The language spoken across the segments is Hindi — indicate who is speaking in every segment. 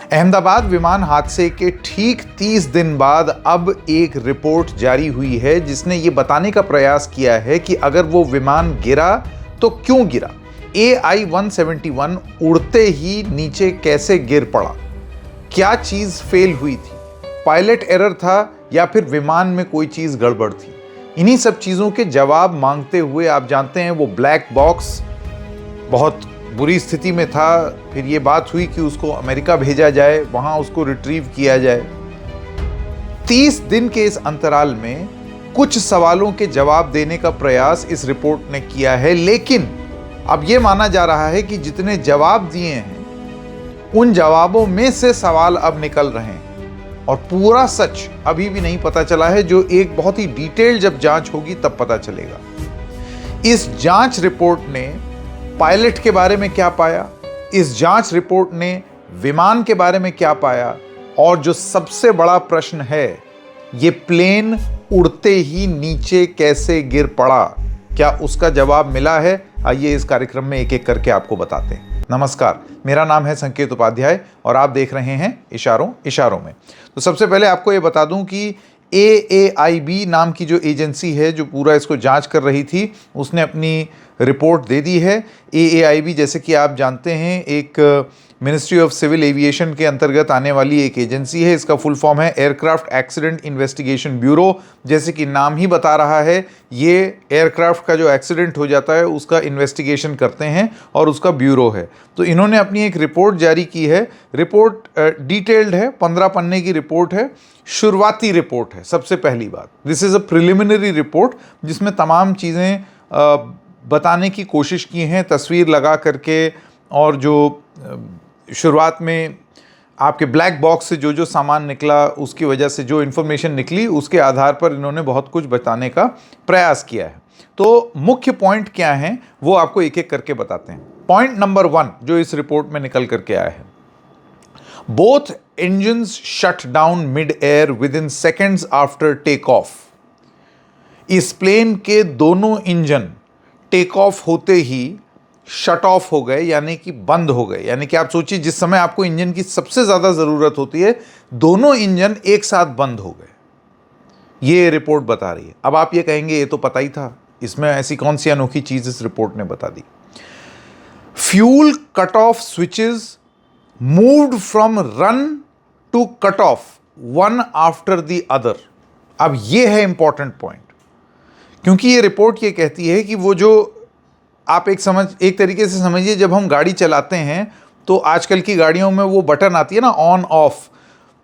Speaker 1: अहमदाबाद विमान हादसे के ठीक 30 दिन बाद अब एक रिपोर्ट जारी हुई है जिसने ये बताने का प्रयास किया है कि अगर वो विमान गिरा तो क्यों गिरा, AI-171 उड़ते ही नीचे कैसे गिर पड़ा, क्या चीज फेल हुई थी, पायलट एरर था या फिर विमान में कोई चीज गड़बड़ थी। इन्हीं सब चीजों के जवाब मांगते हुए आप जानते हैं वो ब्लैक बॉक्स बहुत बुरी स्थिति में था। फिर ये बात हुई कि उसको अमेरिका भेजा जाए, वहां उसको रिट्रीव किया जाए। 30 दिन के इस अंतराल में कुछ सवालों के जवाब देने का प्रयास इस रिपोर्ट ने किया है, लेकिन अब यह माना जा रहा है कि जितने जवाब दिए हैं उन जवाबों में से सवाल अब निकल रहे हैं और पूरा सच अभी भी नहीं पता चला है, जो एक बहुत ही डिटेल जब जांच होगी तब पता चलेगा। इस जांच रिपोर्ट ने पायलट के बारे में क्या पाया, इस जांच रिपोर्ट ने विमान के बारे में क्या पाया, और जो सबसे बड़ा प्रश्न है, ये प्लेन उड़ते ही नीचे कैसे गिर पड़ा, क्या उसका जवाब मिला है? आइए इस कार्यक्रम में एक एक करके आपको बताते हैं। नमस्कार, मेरा नाम है संकेत उपाध्याय और आप देख रहे हैं इशारों में। तो सबसे पहले आपको ये बता दूं कि AAIB नाम की जो एजेंसी है जो पूरा इसको जांच कर रही थी, उसने अपनी रिपोर्ट दे दी है। AAIB जैसे कि आप जानते हैं एक मिनिस्ट्री ऑफ सिविल एविएशन के अंतर्गत आने वाली एक एजेंसी है। इसका फुल फॉर्म है एयरक्राफ्ट एक्सीडेंट इन्वेस्टिगेशन ब्यूरो। जैसे कि नाम ही बता रहा है, ये एयरक्राफ्ट का जो एक्सीडेंट हो जाता है उसका इन्वेस्टिगेशन करते हैं और उसका ब्यूरो है। तो इन्होंने अपनी एक रिपोर्ट जारी की है। रिपोर्ट डिटेल्ड है, 15 पन्ने की रिपोर्ट है, शुरुआती रिपोर्ट है। सबसे पहली बात, this is a preliminary report जिसमें तमाम चीज़ें बताने की कोशिश की हैं, तस्वीर लगा करके, और जो शुरुआत में आपके ब्लैक बॉक्स से जो सामान निकला उसकी वजह से जो इन्फॉर्मेशन निकली उसके आधार पर इन्होंने बहुत कुछ बताने का प्रयास किया है। तो मुख्य पॉइंट क्या हैं वो आपको एक एक करके बताते हैं। पॉइंट नंबर 1 जो इस रिपोर्ट में निकल करके आया है, both engines shut down mid-air within seconds after takeoff। इस प्लेन के दोनों इंजन टेक ऑफ होते ही शट ऑफ हो गए, यानी कि बंद हो गए। यानी कि आप सोचिए, जिस समय आपको इंजन की सबसे ज़्यादा ज़रूरत होती है, दोनों इंजन एक साथ बंद हो गए। ये रिपोर्ट बता रही है। अब आप ये कहेंगे ये तो पता ही था, इसमें ऐसी कौन सी अनोखी चीज़ इस रिपोर्ट ने बता दी। Fuel cut off switches moved from run to cut off one after the other. अब ये है इंपॉर्टेंट पॉइंट, क्योंकि ये रिपोर्ट ये कहती है कि वो जो आप एक तरीके से समझिए, जब हम गाड़ी चलाते हैं तो आजकल की गाड़ियों में वो बटन आती है ना, ऑन ऑफ,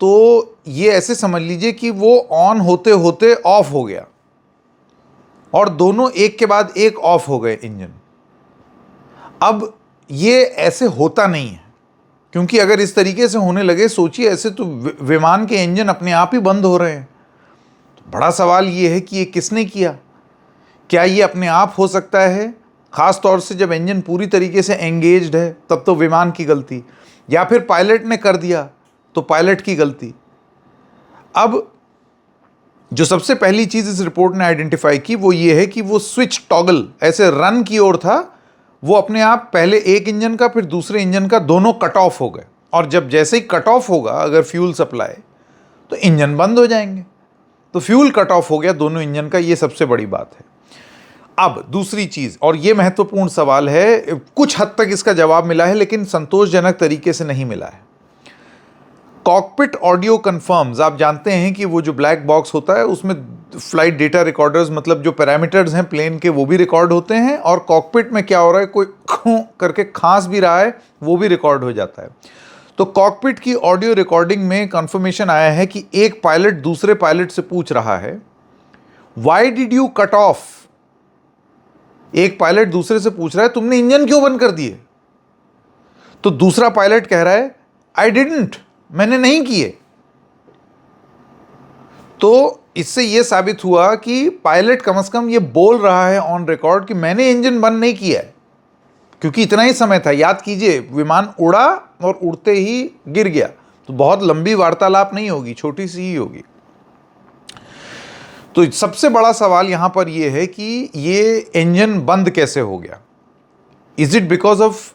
Speaker 1: तो ये ऐसे समझ लीजिए कि वो ऑन होते होते ऑफ हो गया और दोनों एक के बाद एक ऑफ हो गए इंजन। अब ये ऐसे होता नहीं है, क्योंकि अगर इस तरीके से होने लगे, सोचिए ऐसे तो विमान के इंजन अपने आप ही बंद हो रहे हैं। तो बड़ा सवाल ये है कि ये किसने किया? क्या ये अपने आप हो सकता है? ख़ास तौर से जब इंजन पूरी तरीके से एंगेज्ड है तब तो विमान की गलती, या फिर पायलट ने कर दिया तो पायलट की गलती। अब जो सबसे पहली चीज़ इस रिपोर्ट ने आइडेंटिफाई की वो ये है कि वो स्विच टॉगल ऐसे रन की ओर था, वो अपने आप पहले एक इंजन का फिर दूसरे इंजन का दोनों कट ऑफ हो गए, और जब जैसे ही कट ऑफ होगा अगर फ्यूल सप्लाई, तो इंजन बंद हो जाएंगे। तो फ्यूल कट ऑफ हो गया दोनों इंजन का, ये सबसे बड़ी बात है। अब दूसरी चीज़, और ये महत्वपूर्ण सवाल है, कुछ हद तक इसका जवाब मिला है लेकिन संतोषजनक तरीके से नहीं मिला है। कॉकपिट ऑडियो कन्फर्म्स, आप जानते हैं कि वो जो ब्लैक बॉक्स होता है उसमें फ्लाइट डेटा रिकॉर्डर्स, मतलब जो पैरामीटर्स हैं प्लेन के, वो भी रिकॉर्ड होते हैं, और कॉकपिट में क्या हो रहा है, कोई करके खांस भी रहा है वो भी रिकॉर्ड हो जाता है। तो कॉकपिट की ऑडियो रिकॉर्डिंग में कंफर्मेशन आया है कि एक पायलट दूसरे पायलट से पूछ रहा है, why did you cut off. एक पायलट दूसरे से पूछ रहा है, तुमने इंजन क्यों बंद कर दिए? तो दूसरा पायलट कह रहा है, आई डिडंट, मैंने नहीं किए। तो इससे यह साबित हुआ कि पायलट कम से कम ये बोल रहा है ऑन रिकॉर्ड कि मैंने इंजन बंद नहीं किया है, क्योंकि इतना ही समय था। याद कीजिए, विमान उड़ा और उड़ते ही गिर गया, तो बहुत लंबी वार्तालाप नहीं होगी, छोटी सी ही होगी। तो सबसे बड़ा सवाल यहां पर यह है कि ये इंजन बंद कैसे हो गया? Is it because of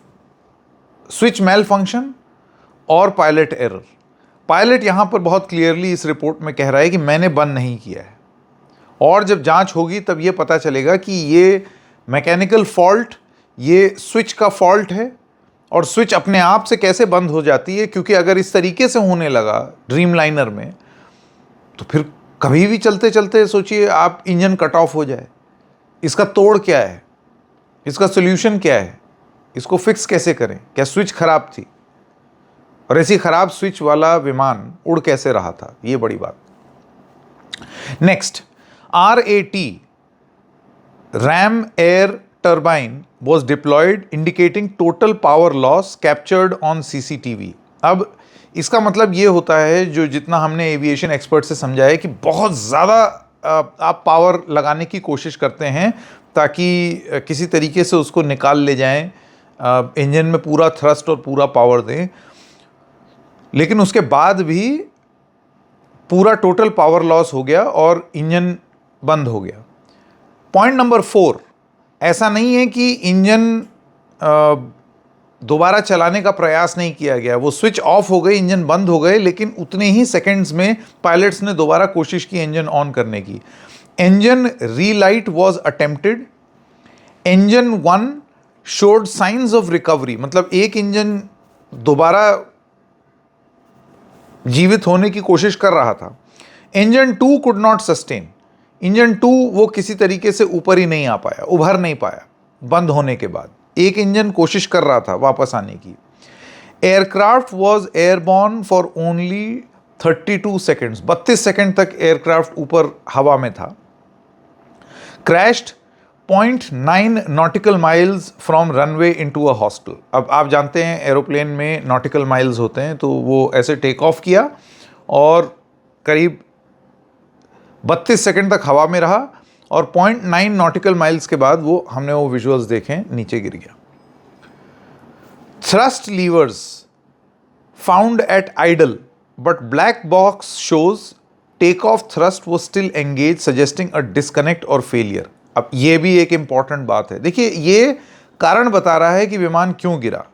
Speaker 1: switch malfunction, और पायलट एरर। पायलट यहाँ पर बहुत क्लियरली इस रिपोर्ट में कह रहा है कि मैंने बंद नहीं किया है, और जब जांच होगी तब ये पता चलेगा कि ये मैकेनिकल फॉल्ट, ये स्विच का फॉल्ट है, और स्विच अपने आप से कैसे बंद हो जाती है, क्योंकि अगर इस तरीके से होने लगा ड्रीमलाइनर में तो फिर कभी भी चलते चलते सोचिए आप इंजन कट ऑफ हो जाए। इसका तोड़ क्या है, इसका सोल्यूशन क्या है, इसको फिक्स कैसे करें? क्या स्विच खराब थी? और ऐसी खराब स्विच वाला विमान उड़ कैसे रहा था? ये बड़ी बात। Next, RAT RAM Air Turbine was deployed indicating total power loss captured on CCTV। अब इसका मतलब ये होता है, जो जितना हमने एविएशन एक्सपर्ट से समझा है, कि बहुत ज़्यादा आप पावर लगाने की कोशिश करते हैं ताकि किसी तरीके से उसको निकाल ले जाएं, इंजन में पूरा थ्रस्ट और पूरा पावर दें, लेकिन उसके बाद भी पूरा टोटल पावर लॉस हो गया और इंजन बंद हो गया। पॉइंट नंबर 4, ऐसा नहीं है कि इंजन दोबारा चलाने का प्रयास नहीं किया गया, वो स्विच ऑफ हो गए, इंजन बंद हो गए, लेकिन उतने ही सेकंड्स में पायलट्स ने दोबारा कोशिश की इंजन ऑन करने की। Engine relight was attempted, engine 1 showed signs of recovery, मतलब एक इंजन दोबारा जीवित होने की कोशिश कर रहा था। Engine 2 could not sustain, engine 2 वो किसी तरीके से ऊपर ही नहीं आ पाया, उभर नहीं पाया बंद होने के बाद। एक इंजन कोशिश कर रहा था वापस आने की। Aircraft was airborne for only 32 seconds, 32 second तक एयरक्राफ्ट ऊपर हवा में था। Crashed 0.9 nautical miles from runway into a hostel. अब आप जानते हैं एरोप्लेन में नॉटिकल माइल्स होते हैं, तो वो ऐसे टेक ऑफ किया और करीब 32 सेकंड तक हवा में रहा, और 0.9 नॉटिकल माइल्स के बाद वो हमने वो विजुअल्स देखे, नीचे गिर गया। Thrust levers found at idle but black box shows take off thrust वो still engage suggesting a disconnect और फेलियर। अब ये भी एक इंपॉर्टेंट बात है। देखिए, ये कारण बता रहा है कि विमान क्यों गिरा।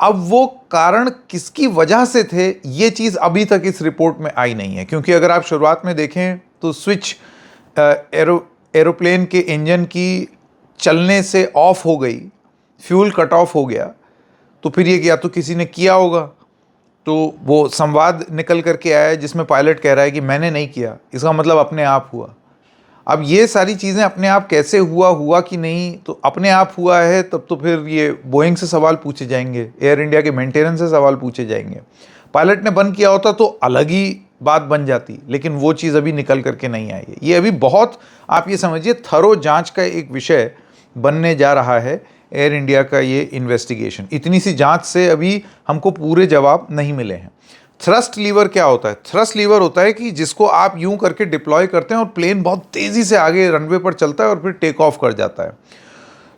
Speaker 1: अब वो कारण किसकी वजह से थे, ये चीज़ अभी तक इस रिपोर्ट में आई नहीं है, क्योंकि अगर आप शुरुआत में देखें तो स्विच एरोप्लेन के इंजन की चलने से ऑफ हो गई, फ्यूल कट ऑफ हो गया, तो फिर ये या तो किसी ने किया होगा, तो वो संवाद निकल करके आया जिसमें पायलट कह रहा है कि मैंने नहीं किया, इसका मतलब अपने आप हुआ। अब ये सारी चीज़ें अपने आप कैसे हुआ कि नहीं, तो अपने आप हुआ है तब तो फिर ये बोइंग से सवाल पूछे जाएंगे, एयर इंडिया के मेंटेनेंस से सवाल पूछे जाएंगे। पायलट ने बंद किया होता तो अलग ही बात बन जाती, लेकिन वो चीज़ अभी निकल करके नहीं आई है। ये अभी बहुत, आप ये समझिए, थरो जांच का एक विषय बनने जा रहा है एयर इंडिया का ये इन्वेस्टिगेशन। इतनी सी जांच से अभी हमको पूरे जवाब नहीं मिले हैं। थ्रस्ट लीवर क्या होता है? थ्रस्ट लीवर होता है कि जिसको आप यूं करके डिप्लॉय करते हैं और प्लेन बहुत तेज़ी से आगे रनवे पर चलता है और फिर टेक ऑफ कर जाता है।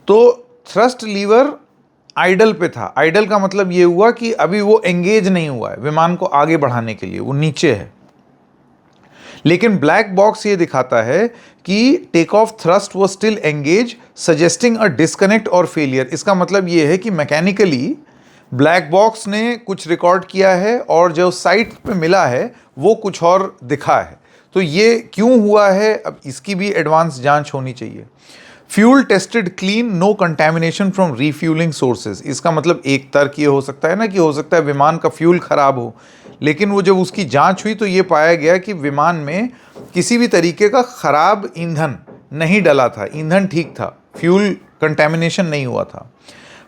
Speaker 1: तो थ्रस्ट लीवर आइडल पे था। आइडल का मतलब ये हुआ कि अभी वो एंगेज नहीं हुआ है विमान को आगे बढ़ाने के लिए, वो नीचे है। लेकिन ब्लैक बॉक्स ये दिखाता है कि टेक ऑफ थ्रस्ट वो still engage suggesting a disconnect और फेलियर। इसका मतलब ये है कि मैकेनिकली ब्लैक बॉक्स ने कुछ रिकॉर्ड किया है और जो साइट पे मिला है वो कुछ और दिखा है। तो ये क्यों हुआ है, अब इसकी भी एडवांस जांच होनी चाहिए। Fuel tested clean, no contamination from refuelling sources. इसका मतलब एक तर्क ये हो सकता है ना कि हो सकता है विमान का फ्यूल खराब हो, लेकिन वो जब उसकी जांच हुई तो ये पाया गया कि विमान में किसी भी तरीके का खराब ईंधन नहीं डला था, ईंधन ठीक था, फ्यूल कंटेमिनेशन नहीं हुआ था।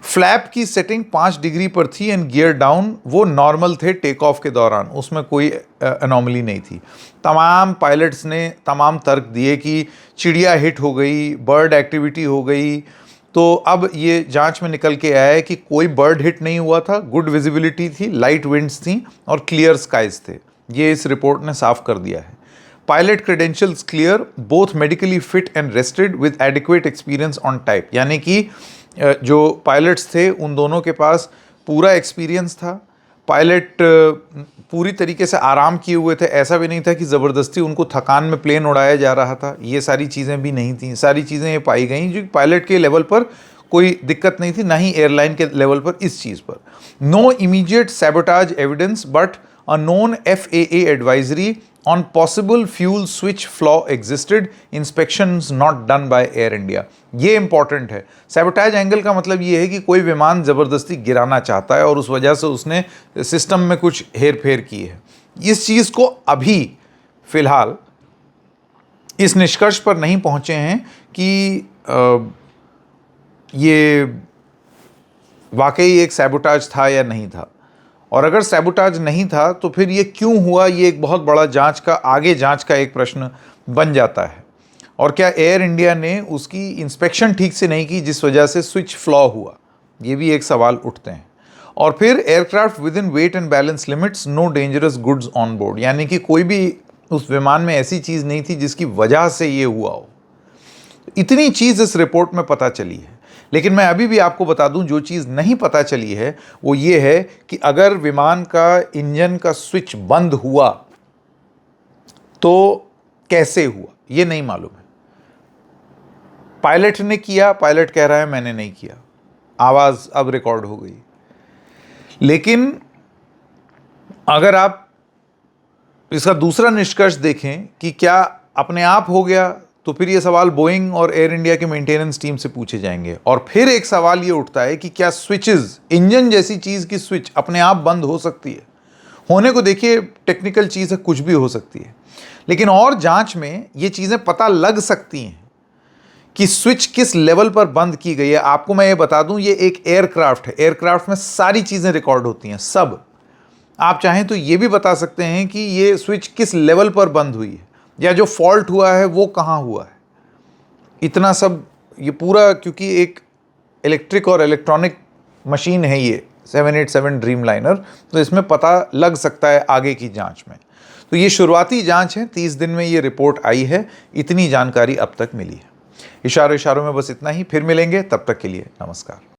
Speaker 1: फ्लैप की सेटिंग 5 डिग्री पर थी एंड गियर डाउन वो नॉर्मल थे टेक ऑफ के दौरान, उसमें कोई अनोमली नहीं थी। तमाम पायलट्स ने तमाम तर्क दिए कि चिड़िया हिट हो गई, बर्ड एक्टिविटी हो गई। तो अब ये जांच में निकल के आया है कि कोई बर्ड हिट नहीं हुआ था, गुड विजिबिलिटी थी, लाइट विंड्स थी और क्लियर स्काइज थे। ये इस रिपोर्ट ने साफ कर दिया है। Pilot credentials clear, both medically fit and rested with adequate experience on type. यानी कि जो पायलट्स थे उन दोनों के पास पूरा एक्सपीरियंस था, पायलट पूरी तरीके से आराम किए हुए थे, ऐसा भी नहीं था कि ज़बरदस्ती उनको थकान में प्लेन उड़ाया जा रहा था, ये सारी चीज़ें भी नहीं थी। सारी चीज़ें ये पाई गई जो पायलट के लेवल पर कोई दिक्कत नहीं थी, ना ही एयरलाइन के लेवल पर इस चीज़ पर। No immediate sabotage evidence but a known FAA advisory on possible fuel switch flaw existed, inspections not done by air India. ये इंपॉर्टेंट है। सैबोटाज एंगल का मतलब ये है कि कोई विमान ज़बरदस्ती गिराना चाहता है और उस वजह से उसने सिस्टम में कुछ हेर फेर की है। इस चीज़ को अभी फ़िलहाल इस निष्कर्ष पर नहीं पहुँचे हैं कि ये वाकई एक सैबोटाज था या नहीं था, और अगर सैबोटाज नहीं था तो फिर ये क्यों हुआ, ये एक बहुत बड़ा जांच का एक प्रश्न बन जाता है। और क्या एयर इंडिया ने उसकी इंस्पेक्शन ठीक से नहीं की जिस वजह से स्विच फ्लॉ हुआ, ये भी एक सवाल उठते हैं। और फिर aircraft within weight and balance limits, no dangerous goods on board, यानी कि कोई भी उस विमान में ऐसी चीज़ नहीं थी जिसकी वजह से ये हुआ हो। इतनी चीज़ इस रिपोर्ट में पता चली है, लेकिन मैं अभी भी आपको बता दूं जो चीज़ नहीं पता चली है वो ये है कि अगर विमान का इंजन का स्विच बंद हुआ तो कैसे हुआ, ये नहीं मालूम है। पायलट ने किया, पायलट कह रहा है मैंने नहीं किया, आवाज़ अब रिकॉर्ड हो गई। लेकिन अगर आप इसका दूसरा निष्कर्ष देखें कि क्या अपने आप हो गया, तो फिर ये सवाल बोइंग और एयर इंडिया के मेंटेनेंस टीम से पूछे जाएंगे। और फिर एक सवाल ये उठता है कि क्या स्विचेस, इंजन जैसी चीज़ की स्विच अपने आप बंद हो सकती है? होने को देखिए टेक्निकल चीज़ है, कुछ भी हो सकती है, लेकिन और जांच में ये चीज़ें पता लग सकती हैं कि स्विच किस लेवल पर बंद की गई है। आपको मैं ये बता दूं, ये एक एयरक्राफ्ट है, एयरक्राफ्ट में सारी चीज़ें रिकॉर्ड होती हैं, सब। आप चाहें तो ये भी बता सकते हैं कि ये स्विच किस लेवल पर बंद हुई है, या जो फॉल्ट हुआ है वो कहाँ हुआ है। इतना सब ये पूरा, क्योंकि एक इलेक्ट्रिक और इलेक्ट्रॉनिक मशीन है ये 787 ड्रीमलाइनर, तो इसमें पता लग सकता है आगे की जांच में। तो ये शुरुआती जांच है, 30 दिन में ये रिपोर्ट आई है, इतनी जानकारी अब तक मिली है। इशारों में बस इतना ही, फिर मिलेंगे, तब तक के लिए नमस्कार।